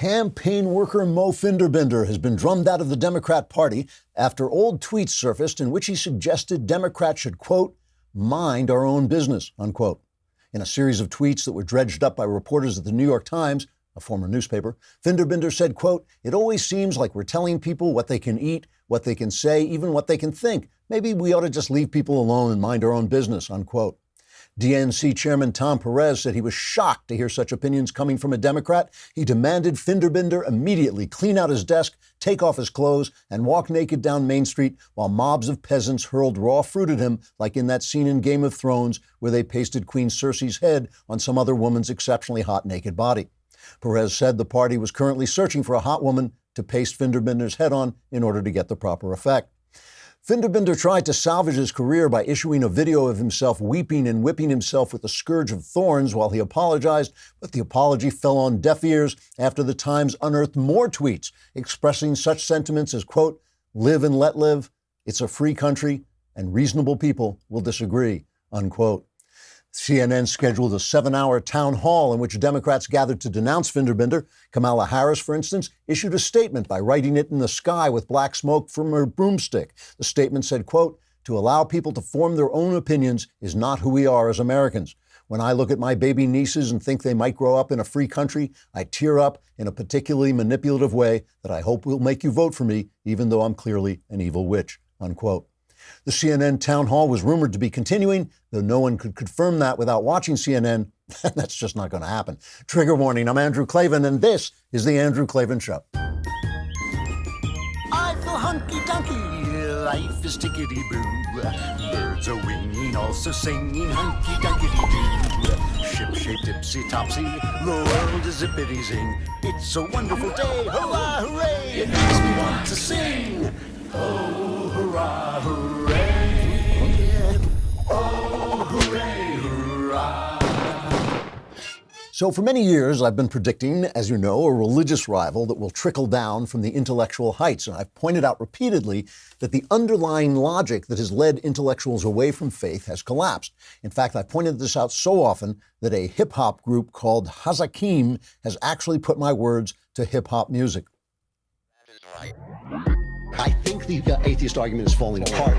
Campaign worker Mo Finderbender has been drummed out of the Democrat Party after old tweets surfaced in which he suggested Democrats should, quote, mind our own business, unquote. In a series of tweets that were dredged up by reporters at the New York Times, a former newspaper, Finderbender said, quote, it always seems like we're telling people what they can eat, what they can say, even what they can think. Maybe we ought to just leave people alone and mind our own business, unquote. DNC Chairman Tom Perez said he was shocked to hear such opinions coming from a Democrat. He demanded Finderbender immediately clean out his desk, take off his clothes, and walk naked down Main Street while mobs of peasants hurled raw fruit at him, like in that scene in Game of Thrones where they pasted Queen Cersei's head on some other woman's exceptionally hot naked body. Perez said the party was currently searching for a hot woman to paste Finderbender's head on in order to get the proper effect. Finderbender tried to salvage his career by issuing a video of himself weeping and whipping himself with a scourge of thorns while he apologized, but the apology fell on deaf ears after the Times unearthed more tweets expressing such sentiments as, quote, live and let live, it's a free country, and reasonable people will disagree, unquote. CNN scheduled a 7-hour town hall in which Democrats gathered to denounce Finderbender. Kamala Harris, for instance, issued a statement by writing it in the sky with black smoke from her broomstick. The statement said, quote, to allow people to form their own opinions is not who we are as Americans. When I look at my baby nieces and think they might grow up in a free country, I tear up in a particularly manipulative way that I hope will make you vote for me, even though I'm clearly an evil witch, unquote. The CNN town hall was rumored to be continuing, though no one could confirm that without watching CNN. That's just not going to happen. Trigger warning, I'm Andrew Klavan, and this is The Andrew Klavan Show. I feel hunky-dunky, life is tickety-boo. Birds are winging, also singing hunky-dunky-doo. Ship-shaped, ipsy-topsy, the world is zippity-zing. It's a wonderful day, hurrah, hooray! It makes me want to sing. Oh, hurrah, hooray! Oh, hooray, hurrah! So for many years, I've been predicting, as you know, a religious rival that will trickle down from the intellectual heights. And I've pointed out repeatedly that the underlying logic that has led intellectuals away from faith has collapsed. In fact, I pointed this out so often that a hip-hop group called Hazakim has actually put my words to hip-hop music. That is right. I think the atheist argument is falling apart.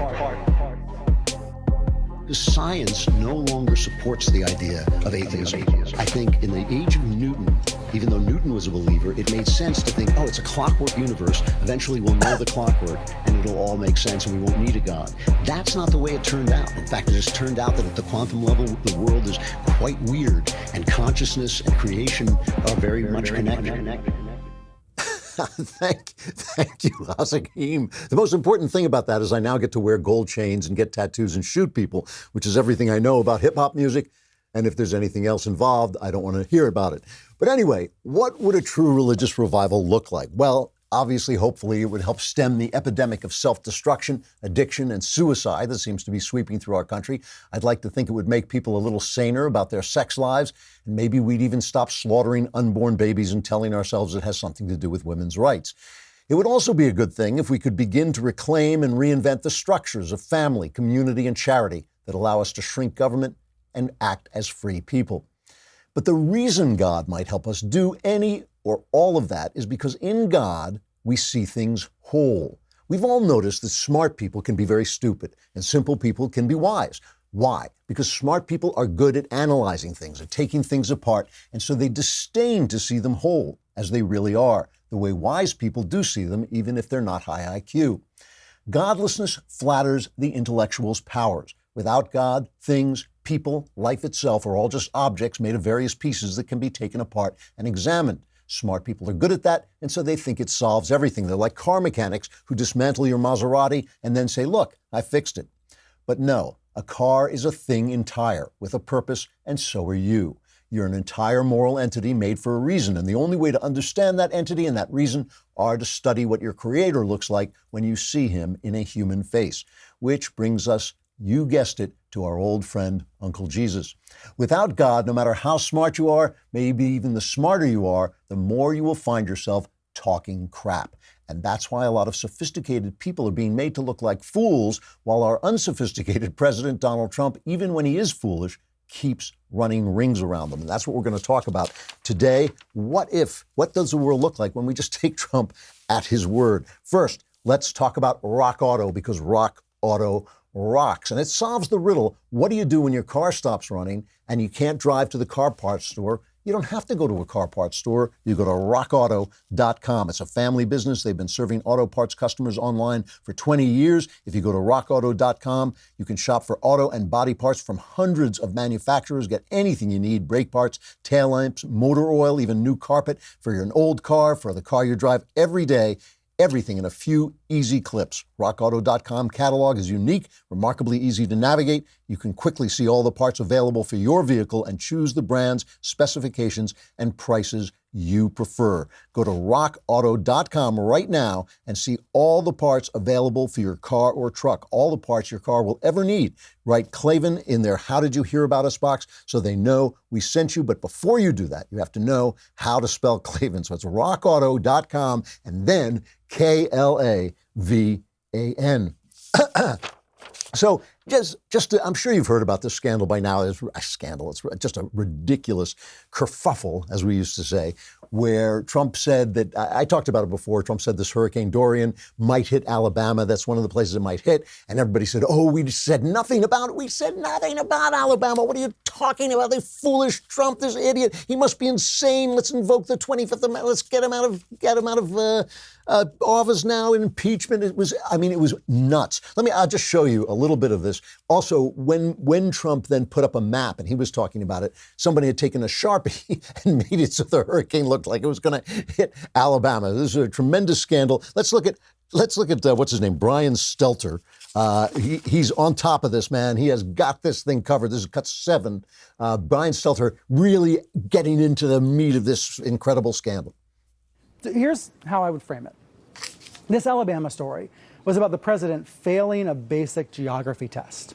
Because science no longer supports the idea of atheism. I think in the age of Newton, even though Newton was a believer, it made sense to think, oh, it's a clockwork universe. Eventually we'll know the clockwork and it'll all make sense and we won't need a God. That's not the way it turned out. In fact, it has turned out that at the quantum level, the world is quite weird and consciousness and creation are very much connected. Thank you, Hazakim. The most important thing about that is I now get to wear gold chains and get tattoos and shoot people, which is everything I know about hip-hop music. And if there's anything else involved, I don't want to hear about it. But anyway, what would a true religious revival look like? Well, obviously, hopefully, it would help stem the epidemic of self-destruction, addiction, and suicide that seems to be sweeping through our country. I'd like to think it would make people a little saner about their sex lives, and maybe we'd even stop slaughtering unborn babies and telling ourselves it has something to do with women's rights. It would also be a good thing if we could begin to reclaim and reinvent the structures of family, community, and charity that allow us to shrink government and act as free people. But the reason God might help us do any or all of that is because in God, we see things whole. We've all noticed that smart people can be very stupid and simple people can be wise. Why? Because smart people are good at analyzing things, at taking things apart, and so they disdain to see them whole, as they really are, the way wise people do see them, even if they're not high IQ. Godlessness flatters the intellectual's powers. Without God, things, people, life itself are all just objects made of various pieces that can be taken apart and examined. Smart people are good at that, and so they think it solves everything. They're like car mechanics who dismantle your Maserati and then say, look, I fixed it. But no, a car is a thing entire with a purpose, and so are you. You're an entire moral entity made for a reason, and the only way to understand that entity and that reason are to study what your Creator looks like when you see him in a human face, which brings us, you guessed it, to our old friend, Uncle Jesus. Without God, no matter how smart you are, maybe even the smarter you are, the more you will find yourself talking crap. And that's why a lot of sophisticated people are being made to look like fools, while our unsophisticated President Donald Trump, even when he is foolish, keeps running rings around them. And that's what we're going to talk about today. What does the world look like when we just take Trump at his word? First, let's talk about Rock Auto, because Rock Auto rocks. And it solves the riddle. What do you do when your car stops running and you can't drive to the car parts store? You don't have to go to a car parts store. You go to rockauto.com. It's a family business. They've been serving auto parts customers online for 20 years. If you go to rockauto.com, you can shop for auto and body parts from hundreds of manufacturers. Get anything you need: brake parts, tail lamps, motor oil, even new carpet for an old car, for the car you drive every day. Everything in a few easy clips. RockAuto.com catalog is unique, remarkably easy to navigate. You can quickly see all the parts available for your vehicle and choose the brands, specifications, and prices you prefer. Go to RockAuto.com right now and see all the parts available for your car or truck, all the parts your car will ever need. Write Klavan in their How Did You Hear About Us box so they know we sent you. But before you do that, you have to know how to spell Klavan. So it's RockAuto.com and then Klavan. So I'm sure you've heard about this scandal by now. It's a scandal. It's just a ridiculous kerfuffle, as we used to say, where Trump said that, I talked about it before, Trump said this Hurricane Dorian might hit Alabama. That's one of the places it might hit. And everybody said, oh, we said nothing about it. We said nothing about Alabama. What are you talking about? This foolish Trump, this idiot. He must be insane. Let's invoke the 25th Amendment. Let's get him out of office now in impeachment. It was nuts. I'll just show you a little bit of this. Also, when Trump then put up a map and he was talking about it, somebody had taken a Sharpie and made it so the hurricane looked like it was going to hit Alabama. This is a tremendous scandal. Let's look at what's his name, Brian Stelter. He's on top of this, man. He has got this thing covered. This is cut 7. Brian Stelter really getting into the meat of this incredible scandal. Here's how I would frame it. This Alabama story was about the president failing a basic geography test.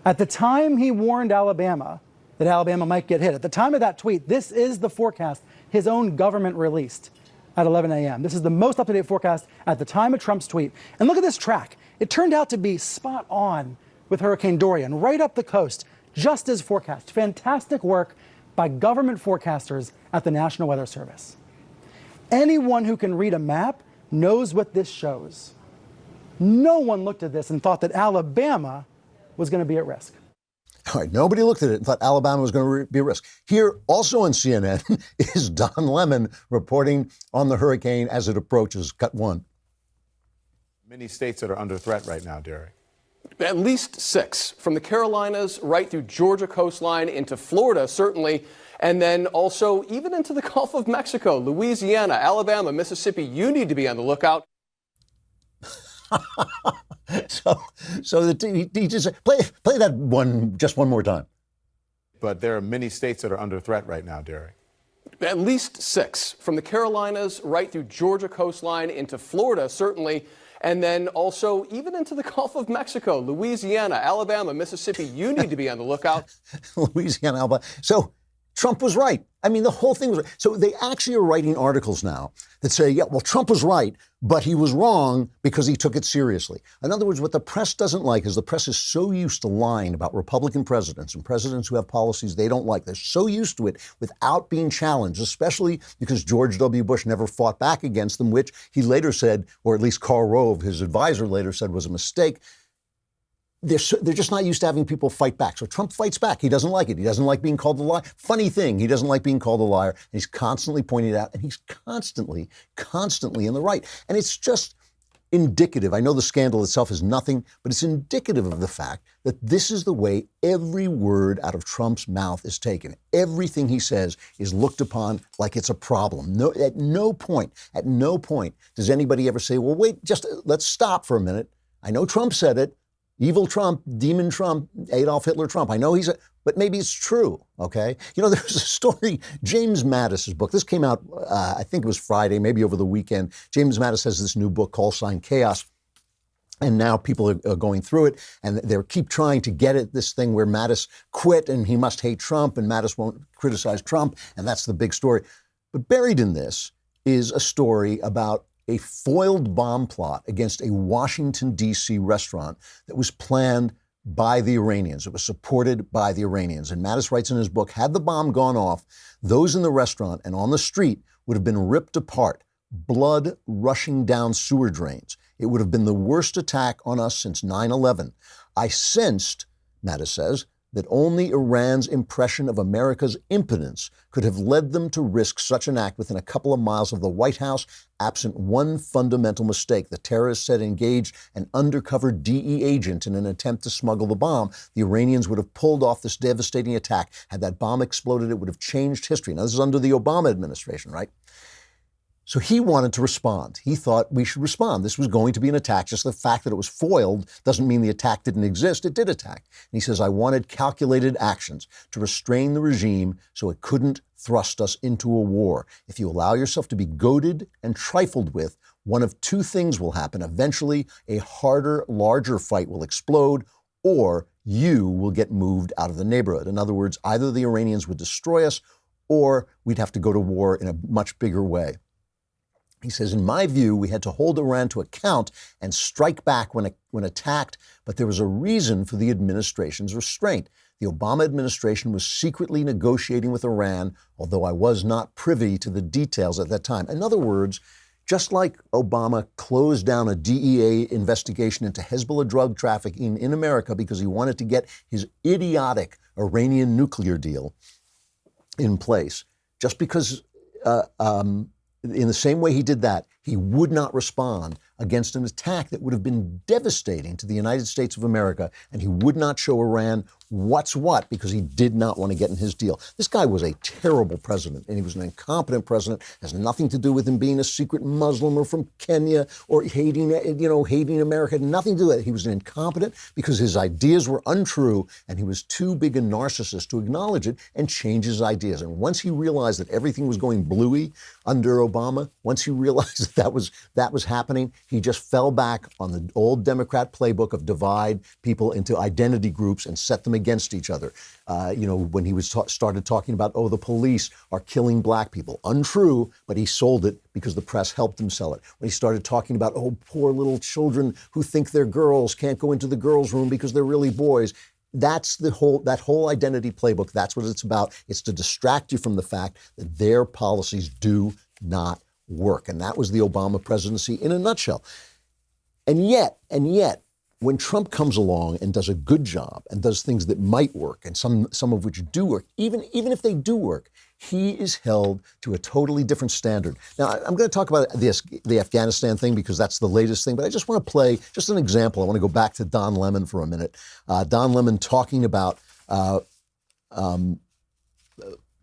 At the time he warned Alabama that Alabama might get hit, at the time of that tweet, this is the forecast his own government released at 11 a.m. This is the most up-to-date forecast at the time of Trump's tweet. And look at this track. It turned out to be spot on with Hurricane Dorian, right up the coast, just as forecast. Fantastic work by government forecasters at the National Weather Service. Anyone who can read a map knows what this shows. No one looked at this and thought that Alabama was going to be at risk. All right, nobody looked at it and thought Alabama was going to be a risk. Here, also on CNN, is Don Lemon reporting on the hurricane as it approaches. Cut 1. Many states that are under threat right now, Derek. At least 6, from the Carolinas right through Georgia coastline into Florida, certainly, and then also even into the Gulf of Mexico, Louisiana, Alabama, Mississippi. You need to be on the lookout. So he just play that one just one more time. But there are many states that are under threat right now, Derek. At least 6, from the Carolinas right through Georgia coastline into Florida, certainly, and then also even into the Gulf of Mexico, Louisiana, Alabama, Mississippi. You need to be on the lookout. Louisiana, Alabama. So Trump was right. I mean, the whole thing was right. So they actually are writing articles now that say, yeah, well, Trump was right, but he was wrong because he took it seriously. In other words, what the press doesn't like is the press is so used to lying about Republican presidents and presidents who have policies they don't like. They're so used to it without being challenged, especially because George W. Bush never fought back against them, which he later said, or at least Karl Rove, his advisor, later said was a mistake. They're just not used to having people fight back. So Trump fights back. He doesn't like it. He doesn't like being called a liar. Funny thing, he doesn't like being called a liar. And he's constantly pointing it out. And he's constantly in the right. And it's just indicative. I know the scandal itself is nothing, but it's indicative of the fact that this is the way every word out of Trump's mouth is taken. Everything he says is looked upon like it's a problem. At no point does anybody ever say, well, wait, just let's stop for a minute. I know Trump said it. Evil Trump, demon Trump, Adolf Hitler Trump. I know but maybe it's true, okay? You know, there's a story, James Mattis's book. This came out, I think it was Friday, maybe over the weekend. James Mattis has this new book called Sign Chaos. And now people are going through it, and they keep trying to get at this thing where Mattis quit and he must hate Trump and Mattis won't criticize Trump. And that's the big story. But buried in this is a story about a foiled bomb plot against a Washington, D.C. restaurant that was planned by the Iranians. It was supported by the Iranians. And Mattis writes in his book, had the bomb gone off, those in the restaurant and on the street would have been ripped apart, blood rushing down sewer drains. It would have been the worst attack on us since 9/11. I sensed, Mattis says, that only Iran's impression of America's impotence could have led them to risk such an act within a couple of miles of the White House, absent one fundamental mistake. The terrorists had engaged an undercover DE agent in an attempt to smuggle the bomb. The Iranians would have pulled off this devastating attack. Had that bomb exploded, it would have changed history. Now, this is under the Obama administration, right? So he wanted to respond. He thought we should respond. This was going to be an attack. Just the fact that it was foiled doesn't mean the attack didn't exist. It did attack. And he says, I wanted calculated actions to restrain the regime so it couldn't thrust us into a war. If you allow yourself to be goaded and trifled with, one of two things will happen. Eventually, a harder, larger fight will explode, or you will get moved out of the neighborhood. In other words, either the Iranians would destroy us, or we'd have to go to war in a much bigger way. He says, in my view, we had to hold Iran to account and strike back when attacked, but there was a reason for the administration's restraint. The Obama administration was secretly negotiating with Iran, although I was not privy to the details at that time. In other words, just like Obama closed down a DEA investigation into Hezbollah drug trafficking in America because he wanted to get his idiotic Iranian nuclear deal in place, just because in the same way he did that, he would not respond against an attack that would have been devastating to the United States of America, and he would not show Iran what's what because he did not want to get in his deal. This guy was a terrible president, and he was an incompetent president. It has nothing to do with him being a secret Muslim or from Kenya or hating America. It had nothing to do with it. He was incompetent because his ideas were untrue, and he was too big a narcissist to acknowledge it and change his ideas. And once he realized that everything was going bluey under Obama, once he realized that was happening, he just fell back on the old Democrat playbook of divide people into identity groups and set them against each other. When he started talking about, the police are killing black people. Untrue, but he sold it because the press helped him sell it. When he started talking about, poor little children who think they're girls can't go into the girls' room because they're really boys. That's that whole identity playbook. That's what it's about. It's to distract you from the fact that their policies do not work. And that was the Obama presidency in a nutshell. And yet, when Trump comes along and does a good job and does things that might work, and some of which do work, even if they do work, he is held to a totally different standard. Now, I'm going to talk about the Afghanistan thing because that's the latest thing, but I just want to play just an example. I want to go back to Don Lemon for a minute. Don Lemon talking about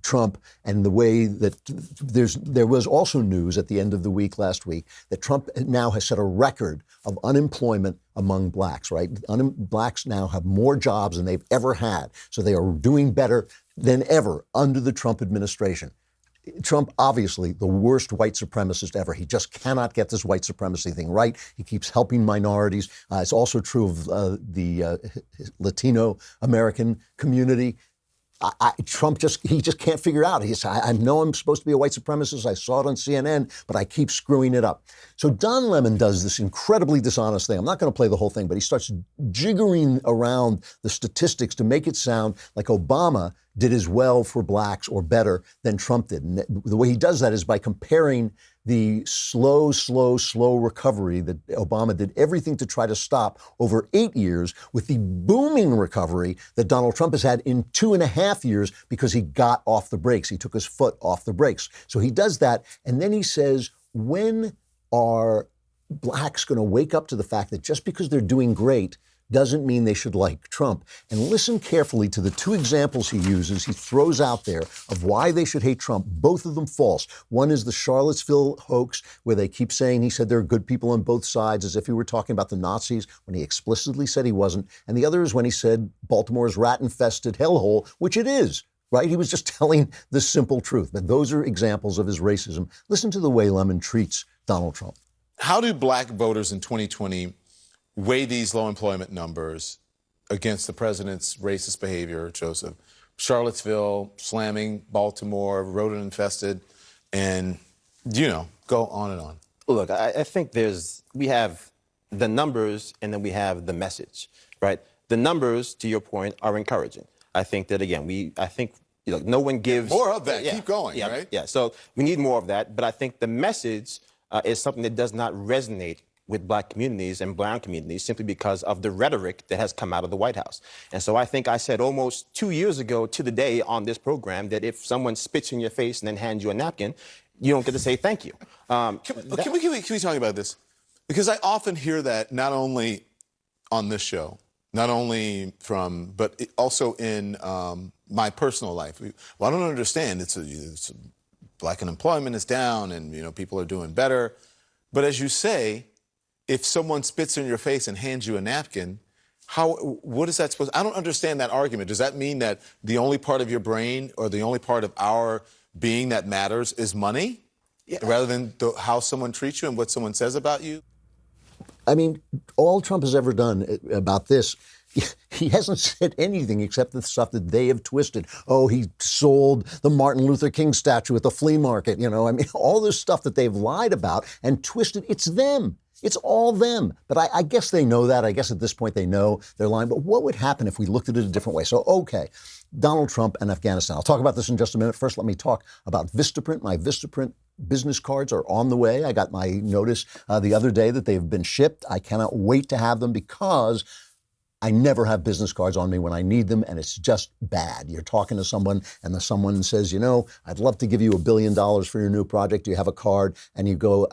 Trump and the way that there was also news at the end of the week last week that Trump now has set a record of unemployment among blacks, right? Blacks now have more jobs than they've ever had. So they are doing better than ever under the Trump administration. Trump, obviously, the worst white supremacist ever. He just cannot get this white supremacy thing right. He keeps helping minorities. It's also true of the Latino American community. Trump just can't figure it out. He said, I know I'm supposed to be a white supremacist. I saw it on CNN, but I keep screwing it up. So Don Lemon does this incredibly dishonest thing. I'm not going to play the whole thing, but he starts jiggering around the statistics to make it sound like Obama did as well for blacks or better than Trump did. And the way he does that is by comparing the slow recovery that Obama did everything to try to stop over 8 years with the booming recovery that Donald Trump has had in 2.5 years because he got off the brakes. He took his foot off the brakes. So he does that. And then he says, when are blacks going to wake up to the fact that just because they're doing great doesn't mean they should like Trump? And listen carefully to the two examples he uses, he throws out there of why they should hate Trump, both of them false. One is the Charlottesville hoax, where they keep saying he said there are good people on both sides, as if he were talking about the Nazis, when he explicitly said he wasn't. And the other is when he said Baltimore's rat-infested hellhole, which it is. Right? He was just telling the simple truth. But those are examples of his racism. Listen to the way Lemon treats Donald Trump. How do black voters in 2020 weigh these low employment numbers against the president's racist behavior, Joseph? Charlottesville, slamming Baltimore, rodent-infested, and, go on and on. Look, I think we have the numbers and then we have the message, right? the numbers, to your point, are encouraging. I think that, again, no one gives... More of that. Yeah, Keep going, yeah, right? Yeah, so we need more of that. But I think the message is something that does not resonate with black communities and brown communities simply because of the rhetoric that has come out of the White House. And so I think I said almost 2 years ago to the day on this program that if someone spits in your face and then hands you a napkin, you don't get to say thank you. Can we talk about this? Because I often hear that not only on this show, not only but also in my personal life. Well, I don't understand. It's black unemployment is down, and people are doing better. But as you say, if someone spits in your face and hands you a napkin, what is that supposed? I don't understand that argument. Does that mean that the only part of your brain or the only part of our being that matters is money, rather than how someone treats you and what someone says about you? I mean, all Trump has ever done about this, he hasn't said anything except the stuff that they have twisted. Oh, he sold the Martin Luther King statue at the flea market. I mean, all this stuff that they've lied about and twisted, it's them. It's all them. But I guess they know that. I guess at this point they know they're lying. But what would happen if we looked at it a different way? So, okay, Donald Trump and Afghanistan. I'll talk about this in just a minute. First, let me talk about Vistaprint. My Vistaprint business cards are on the way. I got my notice the other day that they've been shipped. I cannot wait to have them because I never have business cards on me when I need them, and it's just bad. You're talking to someone, and someone says, I'd love to give you $1 billion for your new project. Do you have a card? And you go,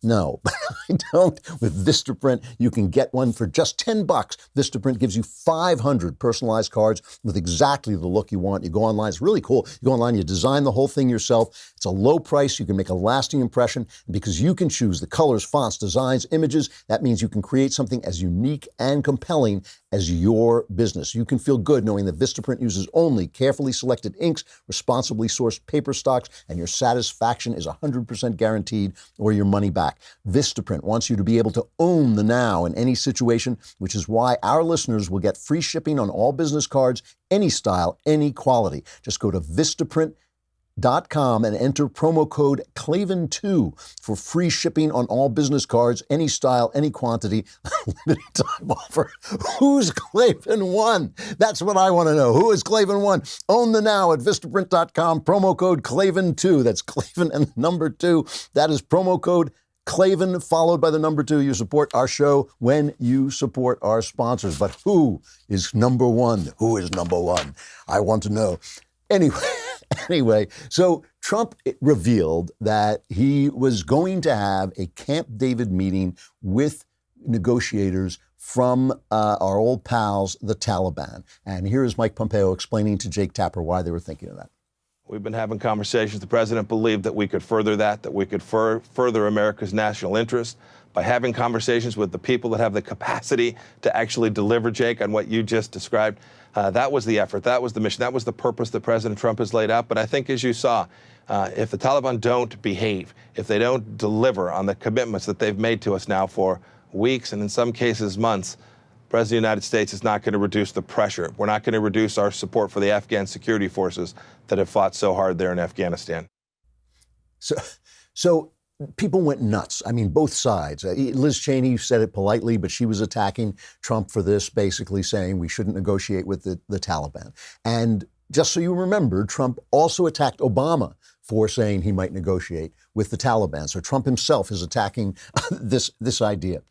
no, but I don't. With Vistaprint, you can get one for just $10. Vistaprint gives you 500 personalized cards with exactly the look you want. You go online. It's really cool. You go online, you design the whole thing yourself. It's a low price. You can make a lasting impression. And because you can choose the colors, fonts, designs, images, that means you can create something as unique and compelling as your business. You can feel good knowing that Vistaprint uses only carefully selected inks, responsibly sourced paper stocks, and your satisfaction is 100% guaranteed or your money back. Vistaprint wants you to be able to own the now in any situation, which is why our listeners will get free shipping on all business cards, any style, any quality. Just go to Vistaprint.com and enter promo code Klavan2 for free shipping on all business cards, any style, any quantity, limited time offer. Who's Klavan 1? That's what I want to know. Who is Klavan 1? Own the now at Vistaprint.com, promo code Klavan2. That's Klavan and the number 2. That is promo code Klavan followed by the number 2. You support our show when you support our sponsors. But who is number 1? Who is number 1? I want to know. Anyway, so Trump revealed that he was going to have a Camp David meeting with negotiators from our old pals, the Taliban. And here is Mike Pompeo explaining to Jake Tapper why they were thinking of that. We've been having conversations. The president believed that we could further that we could further America's national interest by having conversations with the people that have the capacity to actually deliver, Jake, on what you just described. That was the effort. That was the mission. That was the purpose that President Trump has laid out. But I think, as you saw, if the Taliban don't behave, if they don't deliver on the commitments that they've made to us now for weeks and in some cases months, the President of the United States is not going to reduce the pressure. We're not going to reduce our support for the Afghan security forces that have fought so hard there in Afghanistan. So people went nuts. I mean, both sides. Liz Cheney said it politely, but she was attacking Trump for this, basically saying we shouldn't negotiate with the Taliban. And just so you remember, Trump also attacked Obama for saying he might negotiate with the Taliban. So Trump himself is attacking this idea.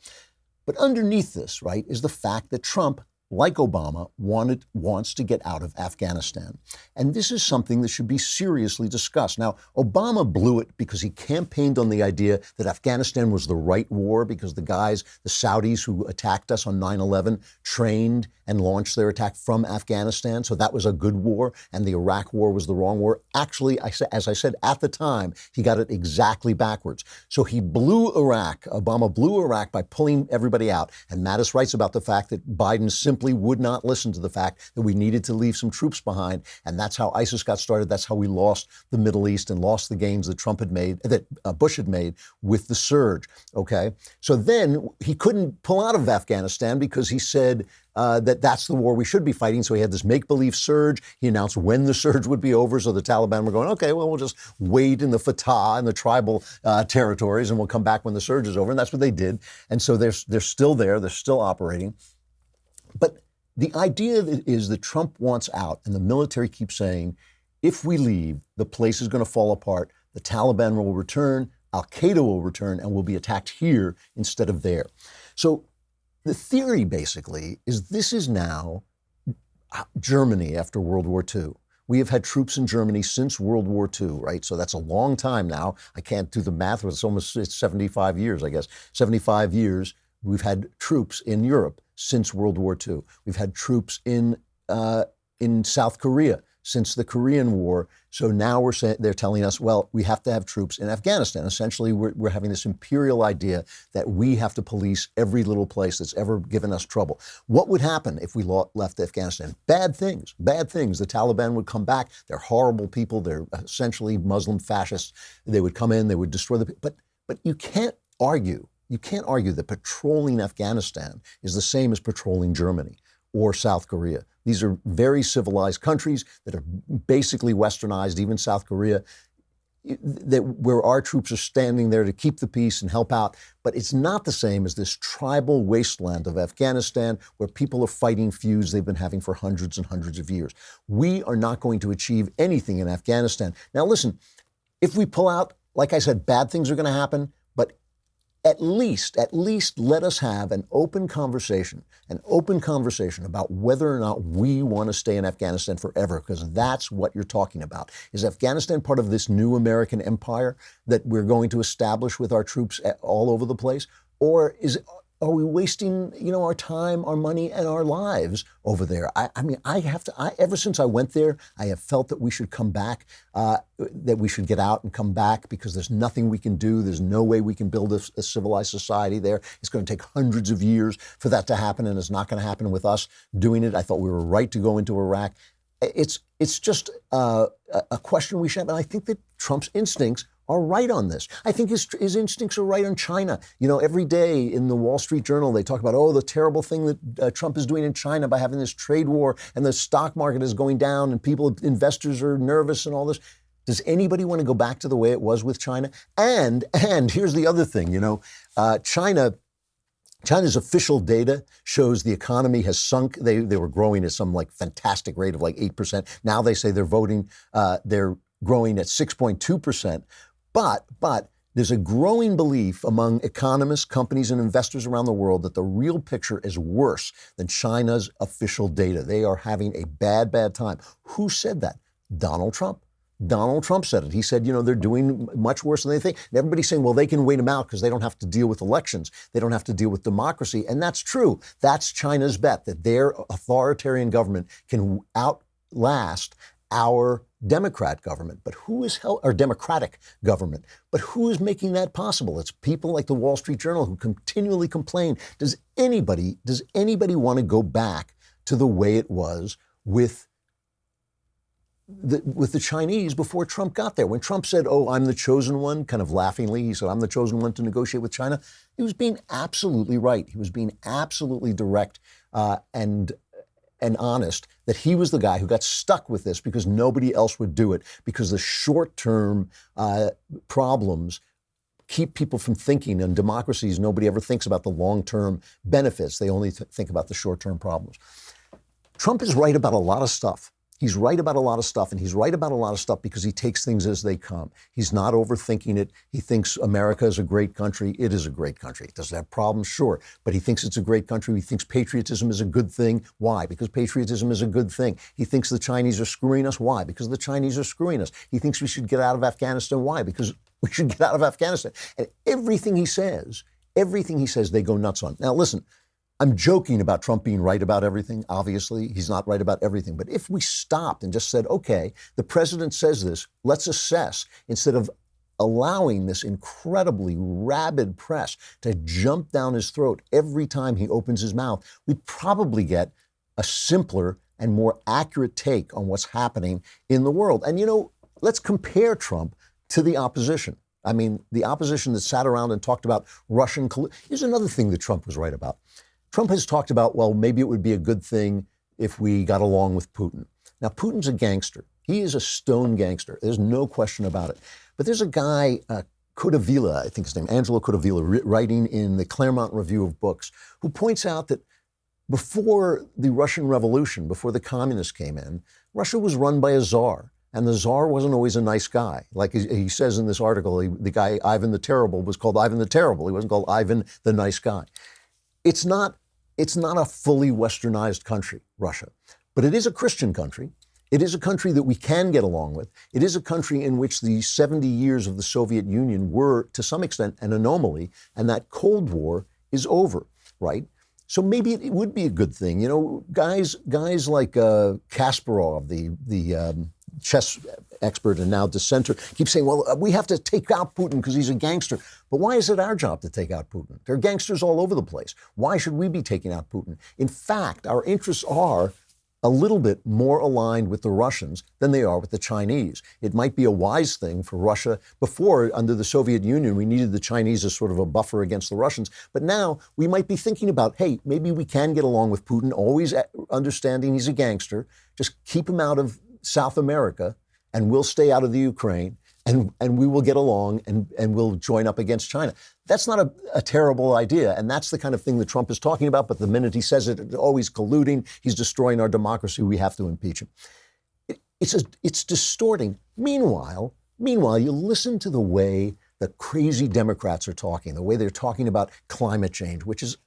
But underneath this, right, is the fact that Trump, like Obama, wants to get out of Afghanistan. And this is something that should be seriously discussed. Now, Obama blew it because he campaigned on the idea that Afghanistan was the right war because the Saudis who attacked us on 9/11 trained and launched their attack from Afghanistan. So that was a good war, and the Iraq war was the wrong war. Actually, as I said at the time, he got it exactly backwards. So he blew Iraq. Obama blew Iraq by pulling everybody out. And Mattis writes about the fact that Biden simply would not listen to the fact that we needed to leave some troops behind. And that's how ISIS got started. That's how we lost the Middle East and lost the gains that Bush had made with the surge. Okay. So then he couldn't pull out of Afghanistan because he said that's the war we should be fighting. So he had this make-believe surge. He announced when the surge would be over. So the Taliban were going, okay, well, we'll just wait in the Fatah and the tribal territories and we'll come back when the surge is over. And that's what they did. And so they're still there. They're still operating. But the idea is that Trump wants out, and the military keeps saying, if we leave, the place is going to fall apart, the Taliban will return, Al-Qaeda will return, and we'll be attacked here instead of there. So the theory basically is this is now Germany after World War II. We have had troops in Germany since World War II, right? So that's a long time now. I can't do the math, but it's 75 years, I guess. 75 years we've had troops in Europe since World War II. We've had troops in South Korea since the Korean War. So now they're telling us, well, we have to have troops in Afghanistan. Essentially, we're having this imperial idea that we have to police every little place that's ever given us trouble. What would happen if we left Afghanistan? Bad things, bad things. The Taliban would come back. They're horrible people. They're essentially Muslim fascists. They would come in, they would destroy but you can't argue. You can't argue that patrolling Afghanistan is the same as patrolling Germany or South Korea. These are very civilized countries that are basically westernized, even South Korea, where our troops are standing there to keep the peace and help out. But it's not the same as this tribal wasteland of Afghanistan where people are fighting feuds they've been having for hundreds and hundreds of years. We are not going to achieve anything in Afghanistan. Now, listen, if we pull out, like I said, bad things are going to happen, but at least let us have an open conversation about whether or not we want to stay in Afghanistan forever, because that's what you're talking about. Is Afghanistan part of this new American empire that we're going to establish with our troops all over the place? Or are we wasting, our time, our money, and our lives over there? Ever since I went there, I have felt that we should come back, that we should get out and come back, because there's nothing we can do. There's no way we can build a civilized society there. It's going to take hundreds of years for that to happen, and it's not going to happen with us doing it. I thought we were right to go into Iraq. It's just a question we should have, and I think that Trump's instincts are right on this. I think his instincts are right on China. Every day in the Wall Street Journal, they talk about, the terrible thing that Trump is doing in China by having this trade war, and the stock market is going down, and investors are nervous and all this. Does anybody want to go back to the way it was with China? And here's the other thing, China's official data shows the economy has sunk. They were growing at some fantastic rate of 8%. Now they say they're growing at 6.2%. But there's a growing belief among economists, companies, and investors around the world that the real picture is worse than China's official data. They are having a bad, bad time. Who said that? Donald Trump. Donald Trump said it. He said, they're doing much worse than they think. And everybody's saying, well, they can wait them out because they don't have to deal with elections. They don't have to deal with democracy. And that's true. That's China's bet, that their authoritarian government can outlast our Democratic government, but who is making that possible? It's people like the Wall Street Journal who continually complain. Does anybody want to go back to the way it was with the Chinese before Trump got there? When Trump said, I'm the chosen one, kind of laughingly, he said, I'm the chosen one to negotiate with China. He was being absolutely right. He was being absolutely direct and honest, that he was the guy who got stuck with this because nobody else would do it, because the short-term problems keep people from thinking. In democracies, nobody ever thinks about the long-term benefits. They only think about the short-term problems. Trump is right about a lot of stuff. He's right about a lot of stuff, and he's right about a lot of stuff because he takes things as they come. He's not overthinking it. He thinks America is a great country. It is a great country. Does it have problems? Sure. But he thinks it's a great country. He thinks patriotism is a good thing. Why? Because patriotism is a good thing. He thinks the Chinese are screwing us. Why? Because the Chinese are screwing us. He thinks we should get out of Afghanistan. Why? Because we should get out of Afghanistan. And everything he says, they go nuts on. Now, listen, I'm joking about Trump being right about everything. Obviously, he's not right about everything. But if we stopped and just said, okay, the president says this, let's assess, instead of allowing this incredibly rabid press to jump down his throat every time he opens his mouth, we'd probably get a simpler and more accurate take on what's happening in the world. And, let's compare Trump to the opposition. I mean, the opposition that sat around and talked about Russian collusion. Here's another thing that Trump was right about. Trump has talked about, well, maybe it would be a good thing if we got along with Putin. Now, Putin's a gangster. He is a stone gangster. There's no question about it. But there's a guy, Codavilla, I think his name, Angelo Codavilla, writing in the Claremont Review of Books, who points out that Before the Russian Revolution, before the communists came in, Russia was run by a czar. And the czar wasn't always a nice guy. Like he says in this article, the guy Ivan the Terrible was called Ivan the Terrible. He wasn't called Ivan the nice guy. It's not a fully westernized country, Russia, but it is a Christian country. It is a country that we can get along with. It is a country in which the 70 years of the Soviet Union were, to some extent, an anomaly, and that Cold War is over, right? So maybe it would be a good thing. You know, guys like Kasparov, the chess expert and now dissenter, keep saying, well, we have to take out Putin because he's a gangster. But why is it our job to take out Putin? There are gangsters all over the place. Why should we be taking out Putin? In fact, our interests are a little bit more aligned with the Russians than they are with the Chinese. It might be a wise thing for Russia. Before, under the Soviet Union, we needed the Chinese as sort of a buffer against the Russians. But now we might be thinking about, hey, maybe we can get along with Putin, always understanding he's a gangster. Just keep him out of South America, and we'll stay out of the Ukraine, and we will get along, and we'll join up against China. That's not a terrible idea, and that's the kind of thing that Trump is talking about, but the minute he says it, oh, he's colluding, he's destroying our democracy, we have to impeach him. It's distorting. Meanwhile, you listen to the way the crazy Democrats are talking, the way they're talking about climate change, which is,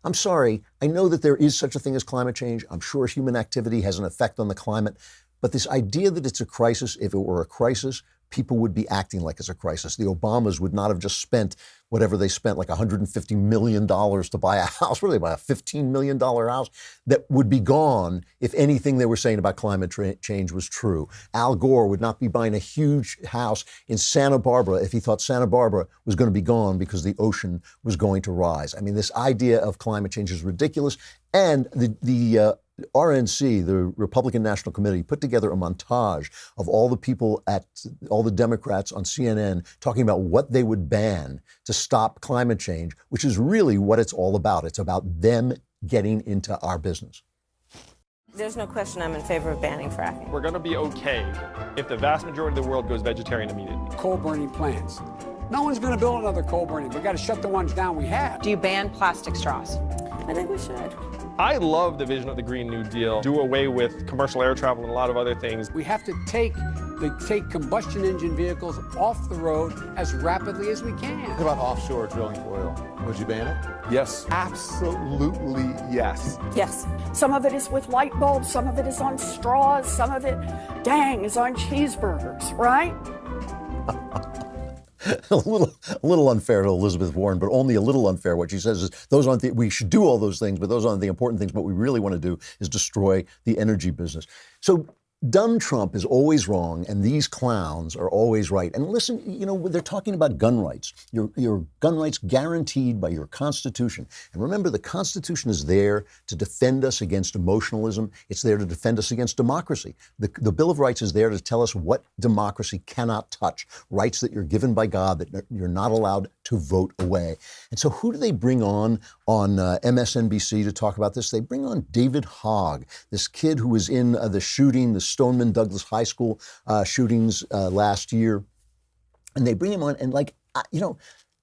I'm sorry, I know that there is such a thing as climate change. I'm sure human activity has an effect on the climate. But this idea that it's a crisis, if it were a crisis, people would be acting like it's a crisis. The Obamas would not have just spent whatever they spent, like $150 million to buy a house. What did they buy, a $15 million house? That would be gone if anything they were saying about climate change was true. Al Gore would not be buying a huge house in Santa Barbara if he thought Santa Barbara was going to be gone because the ocean was going to rise. I mean, this idea of climate change is ridiculous. And the RNC, the Republican National Committee, put together a montage of all the people all the Democrats on CNN talking about what they would ban to stop climate change, which is really what it's all about. It's about them getting into our business. There's no question I'm in favor of banning fracking. We're going to be okay if the vast majority of the world goes vegetarian immediately. Coal-burning plants. No one's going to build another coal-burning. We've got to shut the ones down we have. Do you ban plastic straws? I think we should. I love the vision of the Green New Deal. Do away with commercial air travel and a lot of other things. We have to take combustion engine vehicles off the road as rapidly as we can. What about offshore drilling for oil? Would you ban it? Yes, absolutely yes. Yes. Some of it is with light bulbs, some of it is on straws, some of it, dang, is on cheeseburgers, right? a little unfair to Elizabeth Warren, but only a little unfair. What she says is we should do all those things, but those aren't the important things. What we really want to do is destroy the energy business. So dumb Trump is always wrong, and these clowns are always right. And listen, you know, they're talking about gun rights. Your gun rights guaranteed by your Constitution. And remember, the Constitution is there to defend us against emotionalism. It's there to defend us against democracy. The Bill of Rights is there to tell us what democracy cannot touch, rights that you're given by God that you're not allowed to vote away. And so who do they bring on MSNBC to talk about this? They bring on David Hogg, this kid who was in the shooting, the Stoneman Douglas High School shootings last year. And they bring him on and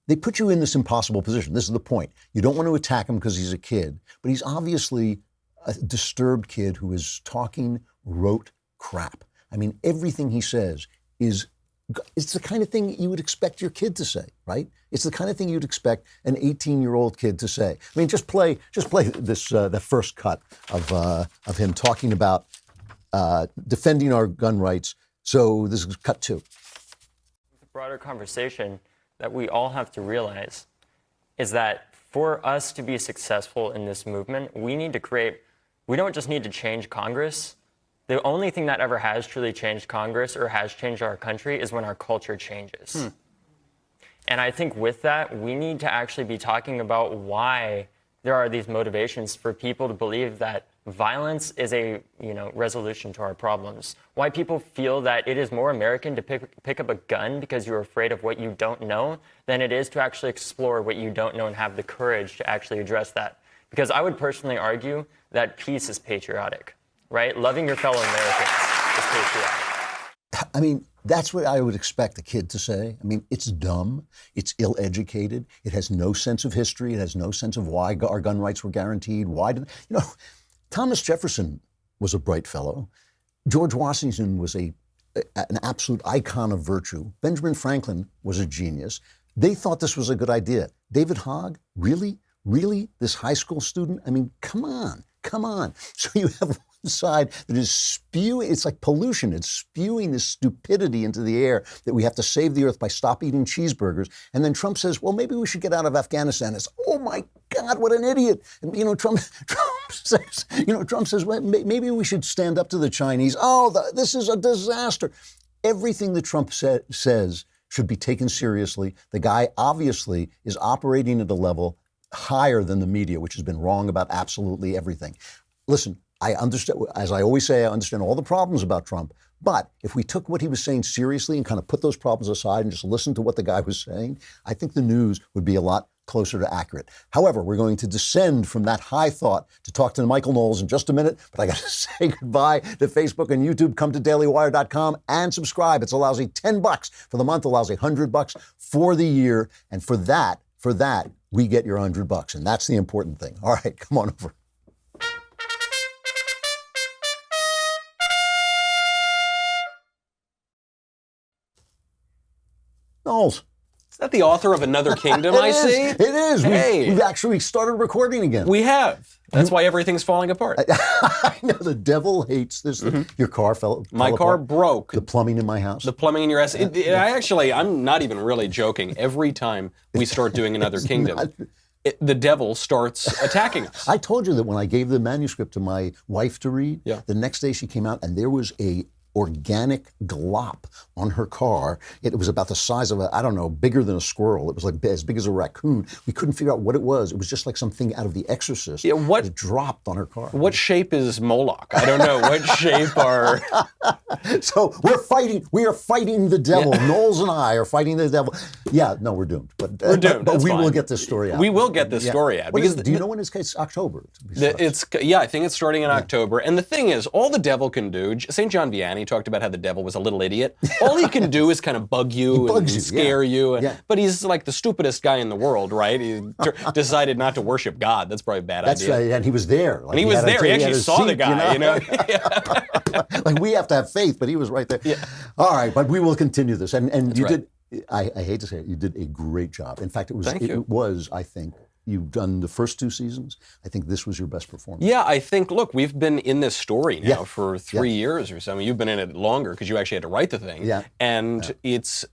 they put you in this impossible position. This is the point. You don't want to attack him because he's a kid, but he's obviously a disturbed kid who is talking rote crap. I mean, everything he says it's the kind of thing you would expect your kid to say, right? It's the kind of thing you'd expect an 18-year-old kid to say. I mean, just play this the first cut of him talking about defending our gun rights. So this is cut 2. The broader conversation that we all have to realize is that for us to be successful in this movement, we don't just need to change Congress. The only thing that ever has truly changed Congress or has changed our country is when our culture changes. And I think with that, we need to actually be talking about why there are these motivations for people to believe that violence is a resolution to our problems. Why people feel that it is more American to pick up a gun because you're afraid of what you don't know than it is to actually explore what you don't know and have the courage to actually address that. Because I would personally argue that peace is patriotic. Right? Loving your fellow Americans is patriotic. I mean, That's what I would expect a kid to say. I mean, it's dumb. It's ill-educated. It has no sense of history. It has no sense of why our gun rights were guaranteed. Thomas Jefferson was a bright fellow. George Washington was an absolute icon of virtue. Benjamin Franklin was a genius. They thought this was a good idea. David Hogg, really? Really? This high school student? I mean, come on. So you have one side that is spewing, it's like pollution. It's spewing this stupidity into the air that we have to save the earth by stop eating cheeseburgers. And then Trump says, well, maybe we should get out of Afghanistan. It's, oh my God, what an idiot. And, Trump says, well, maybe we should stand up to the Chinese. This is a disaster. Everything that Trump says should be taken seriously. The guy obviously is operating at a level higher than the media, which has been wrong about absolutely everything. Listen, I understand, as I always say, I understand all the problems about Trump, but if we took what he was saying seriously and kind of put those problems aside and just listened to what the guy was saying, I think the news would be a lot closer to accurate. However, we're going to descend from that high thought to talk to Michael Knowles in just a minute, but I got to say goodbye to Facebook and YouTube. Come to dailywire.com and subscribe. It's a lousy $10 for the month, a lousy $100 for the year, and for that, we get your $100, and that's the important thing. All right, come on over. Knowles. Is that the author of Another Kingdom, I see? It is. Hey. We've actually started recording again. We have. That's why everything's falling apart. I know, the devil hates this. Your car fell My car apart. broke. The plumbing in my house. The plumbing in your house. I'm not even really joking. Every time we start doing Another Kingdom, the devil starts attacking us. I told you that when I gave the manuscript to my wife to read, the next day she came out and there was a organic glop on her car. It was about the size of bigger than a squirrel. It was like as big as a raccoon. We couldn't figure out what it was. It was just like something out of The Exorcist. Yeah, it dropped on her car. What shape is Moloch? I don't know. What shape are... So we're fighting. We are fighting the devil. Yeah. Knowles and I are fighting the devil. Yeah, no, we're doomed. But we're doomed. But we will get this story out. We will get this story out. Do you know when it's October? I think it's starting in October. And the thing is, all the devil can do, St. John Vianney talked about how the devil was a little idiot. All he can do is kind of bug you and scare you. But he's like the stupidest guy in the world, right? He decided not to worship God. That's probably a bad idea. That's right, and he was there. He was there. He actually saw the guy, Like, we have to have faith, but he was right there. Yeah. All right, but we will continue this. And you did, I hate to say it, you did a great job. In fact, it was, I think, you've done the first 2 seasons. I think this was your best performance. Yeah, I think, look, we've been in this story now for 3 years or so. I mean, you've been in it longer because you actually had to write the thing. Yeah. And it's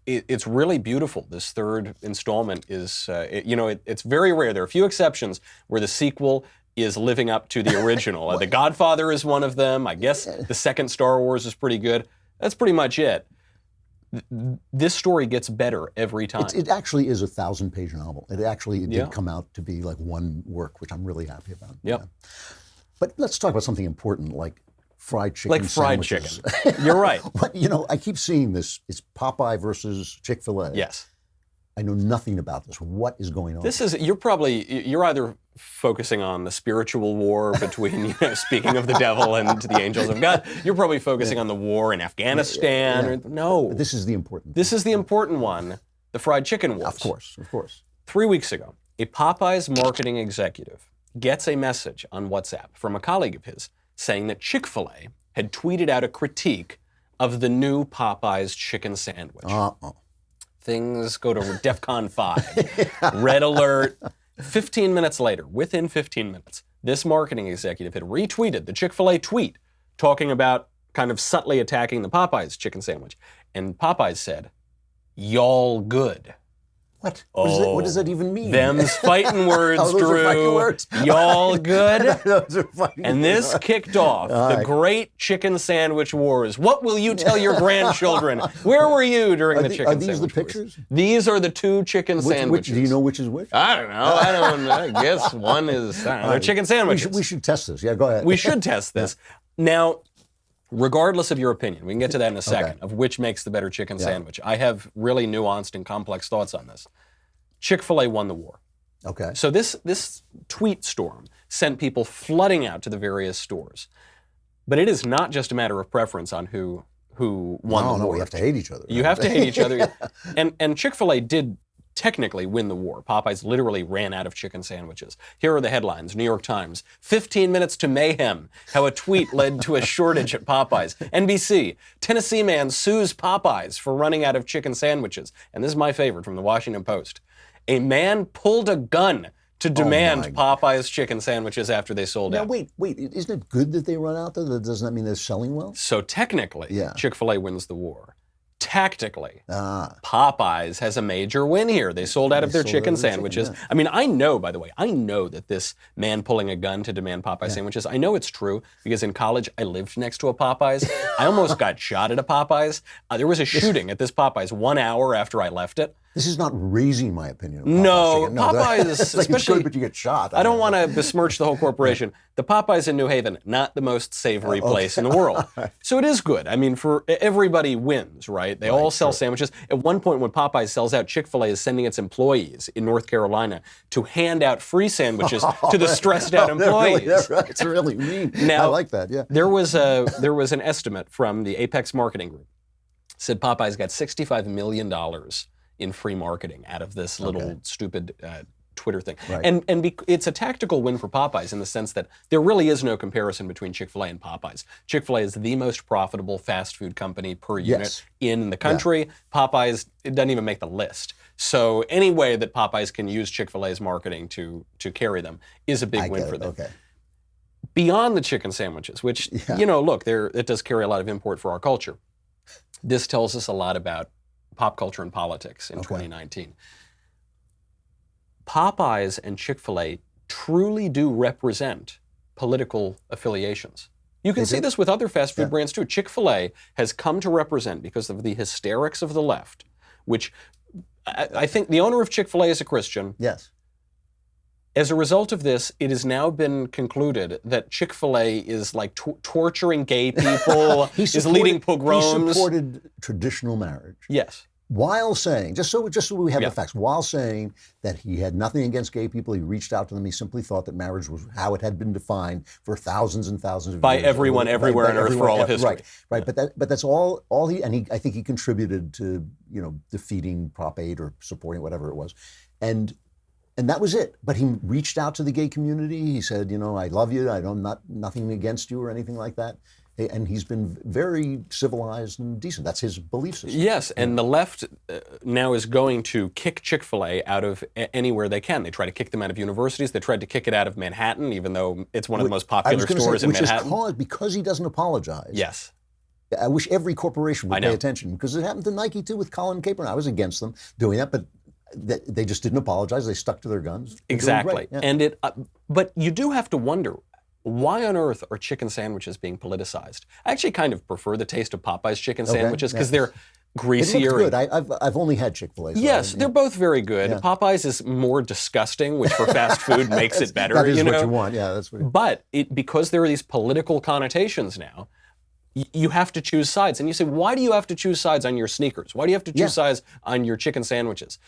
really beautiful. This 3rd installment is, it's very rare. There are a few exceptions where the sequel is living up to the original. The Godfather is one of them. I guess the second Star Wars is pretty good. That's pretty much it. This story gets better every time. It actually is a 1,000-page novel. It did come out to be like one work, which I'm really happy about. Yep. Yeah. But let's talk about something important like fried chicken sandwiches. Chicken. You're right. But, I keep seeing this. It's Popeye versus Chick-fil-A. Yes. I know nothing about this. What is going on? You're either focusing on the spiritual war between, speaking of the devil and the angels of God. You're probably focusing on the war in Afghanistan. No. But this is the important. This is the important one, the fried chicken wars. Of course. 3 weeks ago, a Popeyes marketing executive gets a message on WhatsApp from a colleague of his saying that Chick-fil-A had tweeted out a critique of the new Popeyes chicken sandwich. Things go to DEFCON 5. Red alert. 15 minutes later, within 15 minutes, this marketing executive had retweeted the Chick-fil-A tweet talking about kind of subtly attacking the Popeyes chicken sandwich. And Popeyes said, "Y'all good." What? What does that even mean? Them's fighting words, Drew. Y'all good? Those are fighting and this words. kicked off the great chicken sandwich wars. What will you tell your grandchildren? Where were you during the chicken sandwich Are these the wars? pictures? These are the 2 chicken sandwiches. Do you know which is which? I don't know. I guess one is, they're chicken sandwiches. We should test this. Yeah, go ahead. We should test this. Now, regardless of your opinion, we can get to that in a second, of which makes the better chicken sandwich. I have really nuanced and complex thoughts on this. Chick-fil-A won the war. Okay. So this tweet storm sent people flooding out to the various stores. But it is not just a matter of preference on who who won the war. No, we have to hate each other. You have to hate each other. And Chick-fil-A did technically win the war. Popeyes literally ran out of chicken sandwiches. Here are the headlines. New York Times, 15 minutes to mayhem, how a tweet led to a shortage at Popeyes. NBC, Tennessee man sues Popeyes for running out of chicken sandwiches. And this is my favorite from the Washington Post. A man pulled a gun to demand Popeyes chicken sandwiches after they sold out. Wait, isn't it good that they run out though? Doesn't that mean they're selling well? So technically, Chick-fil-A wins the war. Tactically, Popeyes has a major win here. They sold out of their chicken sandwiches. I mean, I know, by the way, that this man pulling a gun to demand Popeye sandwiches, I know it's true because in college I lived next to a Popeyes. I almost got shot at a Popeyes. There was a shooting at this Popeyes 1 hour after I left it. This is not raising my opinion of Popeyes. No, Popeyes, it's especially, it's good, but you get shot. I don't want to besmirch the whole corporation. The Popeyes in New Haven, not the most savory place in the world. So it is good. I mean, for everybody wins, right? They all sell sandwiches. At one point when Popeyes sells out, Chick-fil-A is sending its employees in North Carolina to hand out free sandwiches to the stressed out employees. It's really mean. Now, I like that, yeah. There was an estimate from the Apex Marketing Group. Said Popeyes got $65 million in free marketing out of this little stupid Twitter thing. And it's a tactical win for Popeyes in the sense that there really is no comparison between Chick-fil-A and Popeyes. Chick-fil-A is the most profitable fast food company per unit in the country. Popeyes, it doesn't even make the list. So any way that Popeyes can use Chick-fil-A's marketing to carry them is a big win for them. Beyond the chicken sandwiches, which, look, it does carry a lot of import for our culture. This tells us a lot about pop culture and politics in 2019. Popeyes and Chick-fil-A truly do represent political affiliations. You can see this with other fast food brands too. Chick-fil-A has come to represent, because of the hysterics of the left, which I think the owner of Chick-fil-A is a Christian. Yes. As a result of this, it has now been concluded that Chick-fil-A is like torturing gay people, is leading pogroms. He supported traditional marriage. Yes. While saying, just so we have the facts, while saying that he had nothing against gay people, he reached out to them. He simply thought that marriage was how it had been defined for thousands and thousands of years. By everyone, everywhere on earth for all of history. Right. But that's all he. I think he contributed to defeating Prop 8 or supporting whatever it was, and that was it. But he reached out to the gay community. He said, I love you. I'm nothing against you or anything like that. And he's been very civilized and decent. That's his belief system. Yes, and the left now is going to kick Chick-fil-A out of anywhere they can. They try to kick them out of universities. They tried to kick it out of Manhattan, even though it's one of the most popular stores in Manhattan. Which is because he doesn't apologize. Yes. I wish every corporation would pay attention, because it happened to Nike too with Colin Kaepernick. I was against them doing that, but they just didn't apologize. They stuck to their guns. Exactly. And but you do have to wonder, why on earth are chicken sandwiches being politicized? I actually kind of prefer the taste of Popeye's chicken sandwiches because they're greasier. It looks good. I've only had Chick-fil-A. So yes, they're both very good. Yeah. Popeye's is more disgusting, which for fast food makes it better. That is what you want. Yeah, that's what. But because there are these political connotations now, you have to choose sides. And you say, why do you have to choose sides on your sneakers? Why do you have to choose sides on your chicken sandwiches?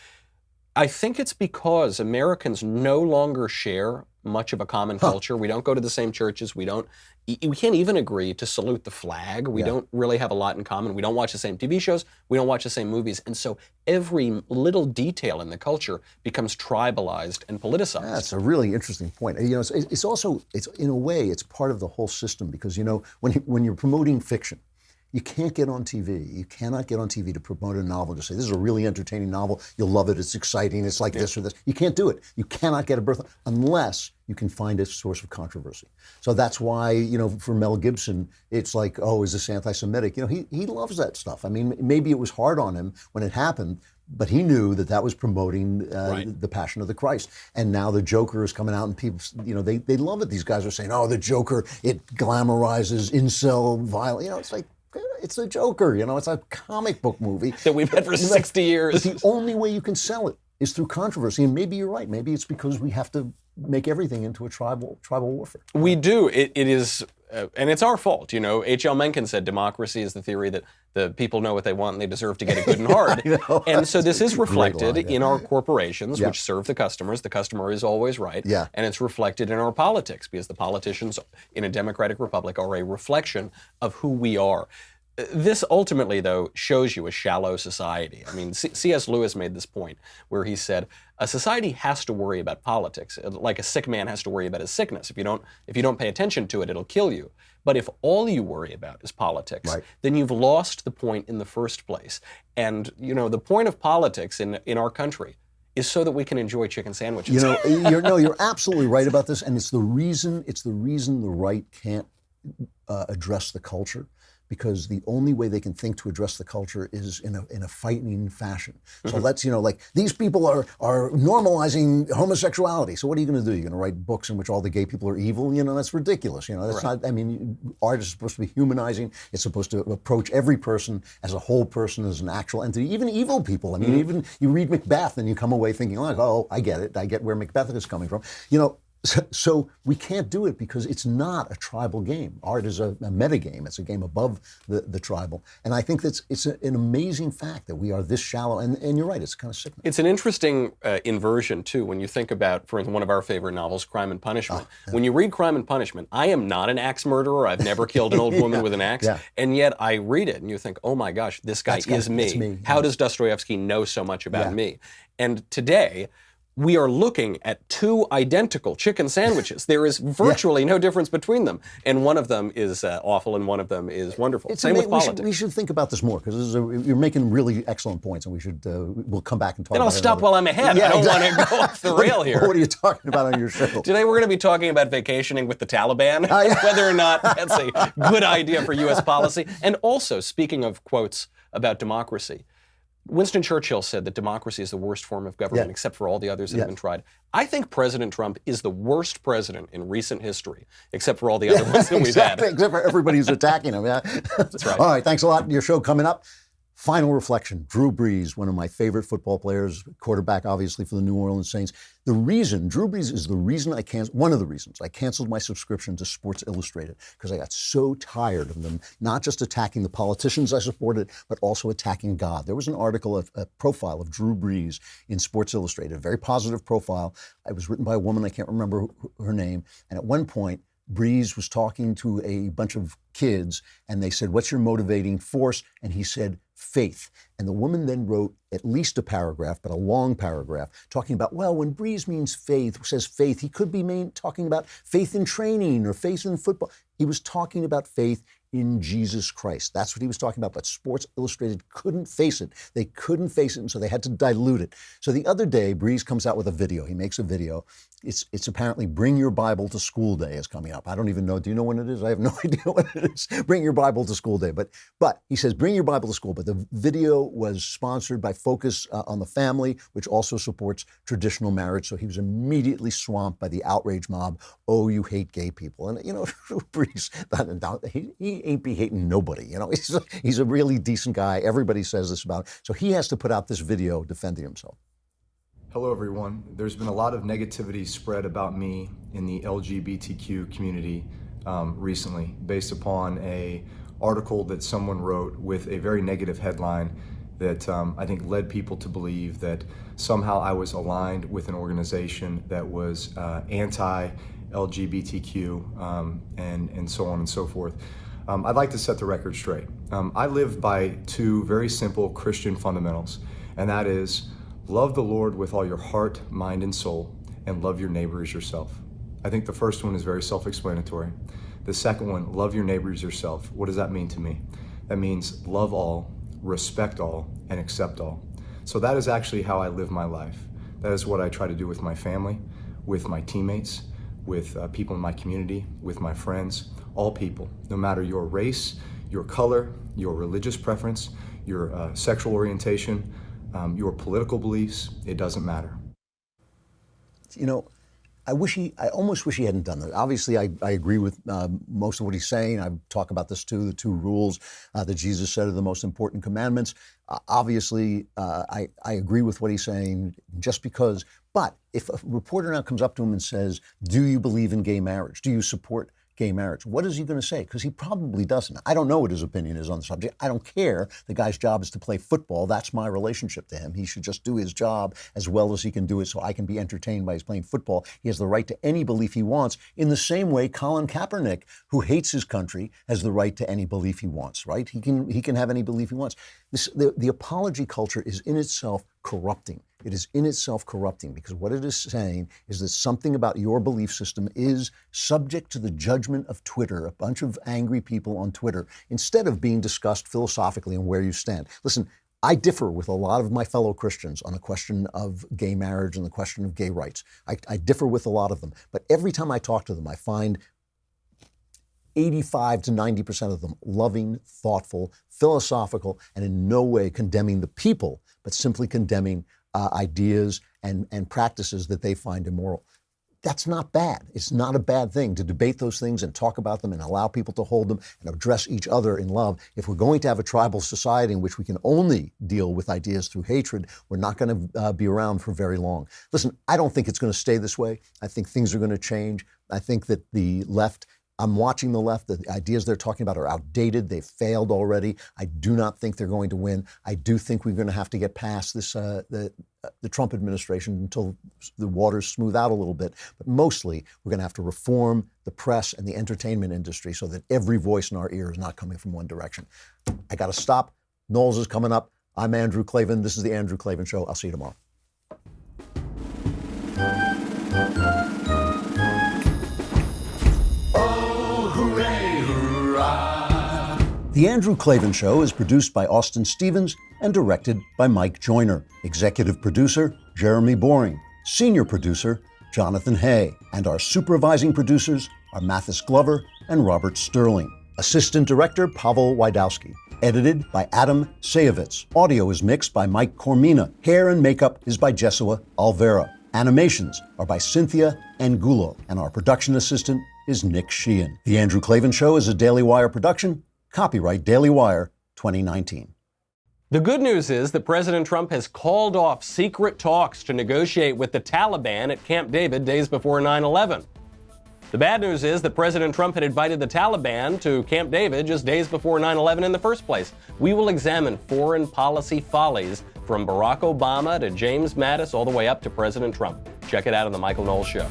I think it's because Americans no longer share much of a common culture. We don't go to the same churches. We can't even agree to salute the flag. We don't really have a lot in common. We don't watch the same TV shows. We don't watch the same movies. And so every little detail in the culture becomes tribalized and politicized. That's a really interesting point. It's also in a way, it's part of the whole system, because, when you're promoting fiction, you can't get on TV. You cannot get on TV to promote a novel and just say, this is a really entertaining novel. You'll love it. It's exciting. It's like this or this. You can't do it. You cannot get a birth unless you can find a source of controversy. So that's why, for Mel Gibson, it's like, oh, is this anti-Semitic? He loves that stuff. I mean, maybe it was hard on him when it happened, but he knew that was promoting the Passion of the Christ. And now the Joker is coming out, and people, they love it. These guys are saying, oh, the Joker, it glamorizes incel violence. It's like, it's the Joker, it's a comic book movie. That we've had for 60 years. But the only way you can sell it is through controversy. And maybe you're right. Maybe it's because we have to make everything into a tribal warfare. We do. It is, and it's our fault. H.L. Mencken said democracy is the theory that the people know what they want and they deserve to get it good and hard. And so this is reflected in our corporations, which serve the customers. The customer is always right. Yeah. And it's reflected in our politics, because the politicians in a democratic republic are a reflection of who we are. This ultimately, though, shows you a shallow society. I mean, C.S. Lewis made this point where he said, a society has to worry about politics, like a sick man has to worry about his sickness. If you don't pay attention to it, it'll kill you. But if all you worry about is politics, then you've lost the point in the first place. And, the point of politics in our country is so that we can enjoy chicken sandwiches. You're absolutely right about this, and it's the reason the right can't address the culture, because the only way they can think to address the culture is in a fighting fashion. So let's, like, these people are normalizing homosexuality. So what are you going to do? You're going to write books in which all the gay people are evil? That's ridiculous. That's not, art is supposed to be humanizing. It's supposed to approach every person as a whole person, as an actual entity, even evil people. Even you read Macbeth and you come away thinking, like, oh, I get it. I get where Macbeth is coming from. So we can't do it because it's not a tribal game. Art is a meta game. It's a game above the tribal. And I think it's an amazing fact that we are this shallow. And you're right, it's kind of sickening. It's an interesting inversion, too, when you think about, for instance, one of our favorite novels, Crime and Punishment. When you read Crime and Punishment, I am not an axe murderer. I've never killed an old woman with an axe. Yeah. And yet I read it and you think, oh my gosh, this guy is me. How does Dostoevsky know so much about me? And today, we are looking at two identical chicken sandwiches. There is virtually no difference between them. And one of them is awful and one of them is wonderful. Same with politics. We should think about this more, because you're making really excellent points, and we'll come back and talk about it. Then I'll stop while I'm ahead. I don't want to go off the rail here. What are you talking about on your show? Today we're going to be talking about vacationing with the Taliban, whether or not that's a good idea for U.S. policy. And also, speaking of quotes about democracy, Winston Churchill said that democracy is the worst form of government except for all the others that have been tried. I think President Trump is the worst president in recent history, except for all the other ones that we've had. Except for everybody who's attacking him. Yeah, that's right. All right, thanks a lot. Your show coming up. Final reflection, Drew Brees, one of my favorite football players, quarterback, obviously, for the New Orleans Saints. Drew Brees is the reason one of the reasons I canceled my subscription to Sports Illustrated, because I got so tired of them, not just attacking the politicians I supported, but also attacking God. There was an article, a profile of Drew Brees in Sports Illustrated, a very positive profile. It was written by a woman, I can't remember her name, and at one point, Brees was talking to a bunch of kids, and they said, "What's your motivating force?" And he said, "Faith." And the woman then wrote at least a paragraph, but a long paragraph, talking about, well, when Brees says faith, he could be talking about faith in training or faith in football. He was talking about faith in Jesus Christ. That's what he was talking about. But Sports Illustrated couldn't face it. They couldn't face it, and so they had to dilute it. So the other day, Brees comes out with a video. He makes a video. It's apparently Bring Your Bible to School Day is coming up. I don't even know. Do you know when it is? I have no idea when it is. Bring Your Bible to School Day. But he says, bring your Bible to school. But the video was sponsored by Focus on the Family, which also supports traditional marriage. So he was immediately swamped by the outrage mob. Oh, you hate gay people. And, Brees, he ain't be hating nobody. He's a really decent guy. Everybody says this about him. So he has to put out this video defending himself. Hello, everyone. There's been a lot of negativity spread about me in the LGBTQ community recently, based upon an article that someone wrote with a very negative headline that I think led people to believe that somehow I was aligned with an organization that was anti-LGBTQ and so on and so forth. I'd like to set the record straight. I live by two very simple Christian fundamentals, and that is love the Lord with all your heart, mind, and soul, and love your neighbor as yourself. I think the first one is very self-explanatory. The second one, love your neighbor as yourself. What does that mean to me? That means love all, respect all, and accept all. So that is actually how I live my life. That is what I try to do with my family, with my teammates, with people in my community, with my friends, all people, no matter your race, your color, your religious preference, your sexual orientation, your political beliefs, it doesn't matter. I almost wish he hadn't done that. Obviously, I agree with most of what he's saying. I talk about this too, the two rules that Jesus said are the most important commandments. Obviously, I agree with what he's saying but if a reporter now comes up to him and says, do you believe in gay marriage? Do you support gay marriage. What is he going to say? Because he probably doesn't. I don't know what his opinion is on the subject. I don't care. The guy's job is to play football. That's my relationship to him. He should just do his job as well as he can do it so I can be entertained by his playing football. He has the right to any belief he wants, in the same way Colin Kaepernick, who hates his country, has the right to any belief he wants, right? He can have any belief he wants. The apology culture is in itself corrupting. It is in itself corrupting because what it is saying is that something about your belief system is subject to the judgment of Twitter, a bunch of angry people on Twitter, instead of being discussed philosophically and where you stand. Listen, I differ with a lot of my fellow Christians on the question of gay marriage and the question of gay rights. I differ with a lot of them. But every time I talk to them, I find 85 to 90% of them loving, thoughtful, philosophical, and in no way condemning the people, but simply condemning ideas and practices that they find immoral. That's not bad. It's not a bad thing to debate those things and talk about them and allow people to hold them and address each other in love. If we're going to have a tribal society in which we can only deal with ideas through hatred, we're not going to be around for very long. Listen, I don't think it's going to stay this way. I think things are going to change. I think that the left, I'm watching the left. The ideas they're talking about are outdated. They've failed already. I do not think they're going to win. I do think we're going to have to get past this, the Trump administration until the waters smooth out a little bit. But mostly, we're going to have to reform the press and the entertainment industry so that every voice in our ear is not coming from one direction. I got to stop. Knowles is coming up. I'm Andrew Klavan. This is The Andrew Klavan Show. I'll see you tomorrow. The Andrew Klavan Show is produced by Austin Stevens and directed by Mike Joyner. Executive producer, Jeremy Boring. Senior producer, Jonathan Hay. And our supervising producers are Mathis Glover and Robert Sterling. Assistant director, Pavel Wydowski. Edited by Adam Sayevitz. Audio is mixed by Mike Cormina. Hair and makeup is by Jesua Alvera. Animations are by Cynthia Angulo. And our production assistant is Nick Sheehan. The Andrew Klavan Show is a Daily Wire production. Copyright Daily Wire 2019. The good news is that President Trump has called off secret talks to negotiate with the Taliban at Camp David days before 9/11. The bad news is that President Trump had invited the Taliban to Camp David just days before 9/11 in the first place. We will examine foreign policy follies from Barack Obama to James Mattis all the way up to President Trump. Check it out on The Michael Knowles Show.